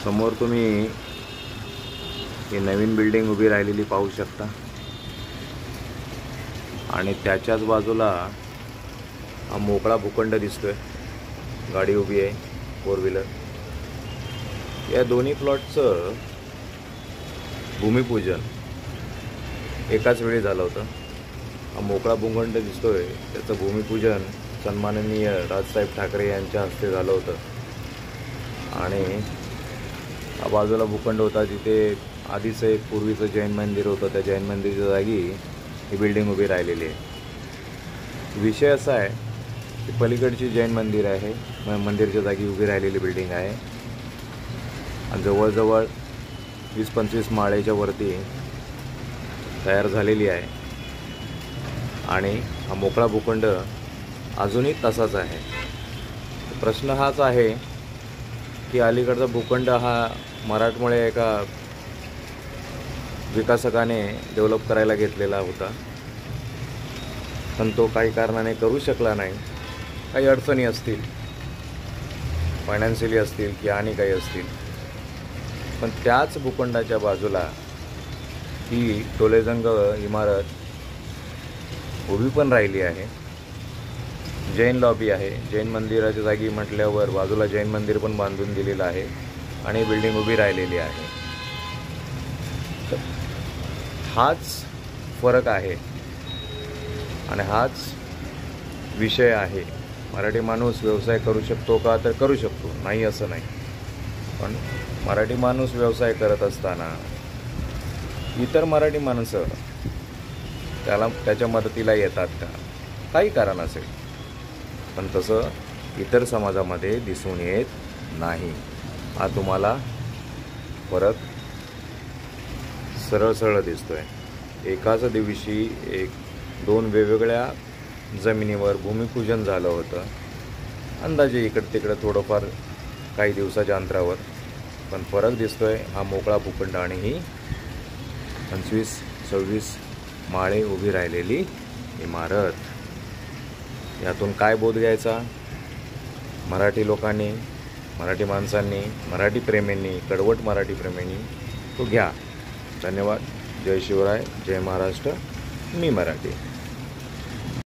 समोर तुम्ही ही नवीन बिल्डिंग उभी राहिलेली पाहू शकता आणि त्याच्याच बाजूला हा मोकळा भूखंड दिसतोय। गाडी उभी आहे, 4 व्हीलर। या दोन्ही प्लॉटचं भूमिपूजन एकाच वेळी झालं होतं। हा मोकळा भूखंड दिसतोय, त्याचं भूमिपूजन सन्माननीय राजसाहेब ठाकरे यांच्या हस्ते झालं होतं आणि हा बाजूला भूखंड होता जिथे आधीच एक पूर्वीचं जैन मंदिर होतं। त्या जैन मंदिराच्या जागी ही बिल्डिंग उभी राहिलेली आहे। विषय असा आहे की पलीकडची जैन मंदिर आहे, मंदिरच्या जागी उभी राहिलेली बिल्डिंग आहे आणि जवळजवळ 20-25 माळेच्या वरती तयार झालेली आहे आणि हा मोकळा भूखंड अजूनही तसाच आहे। प्रश्न हाच आहे की अलीकडचा भूखंड हा मराठमोळे एका विकासकाने डेव्हलप करायला घेतलेला होता, पण तो काही कारणाने करू शकला नाही। काही अडचणी असतील, फायनान्शियली असतील की आणि काही असतील, पण त्याच भूखंडाच्या बाजूला ही टोलेजंग इमारत उभी पण राहिली आहे। जैन लॉबी आहे, जैन मंदिराच्या जागी म्हटल्यावर बाजूला जैन मंदिर पण बांधून दिलेलं आहे आणि बिल्डिंग उभी राहिलेली आहे। हाच फरक आहे आणि हाच विषय आहे। मराठी माणूस व्यवसाय करू शकतो का, तर करू शकतो, नाही असं नाही, पण मराठी माणूस व्यवसाय करत असताना इतर मराठी माणसं त्याच्या मदतीला येतात का, काही कारण असेल, पण तसं इतर समाजामध्ये दिसून येत नाही। हा तुम्हाला फरक सरळ सरळ दिसतोय। एकाच दिवशी 2 वेगवेगळ्या जमिनीवर भूमिपूजन झालं होतं, अंदाजे इकडं तिकडं थोडंफार काही दिवसाच्या अंतरावर, पण फरक दिसतोय हा मोकळा भूखंड आणि ही 25-26 माळे उभी राहिलेली इमारत। यातून काय बोध घ्यायचा? मराठी लोकांनी, मराठी माणसांनी, मराठी प्रेमींनी, कडवट मराठी प्रेमींनी तो घ्या। धन्यवाद। जय शिवराय, जय महाराष्ट्र। मी मराठी।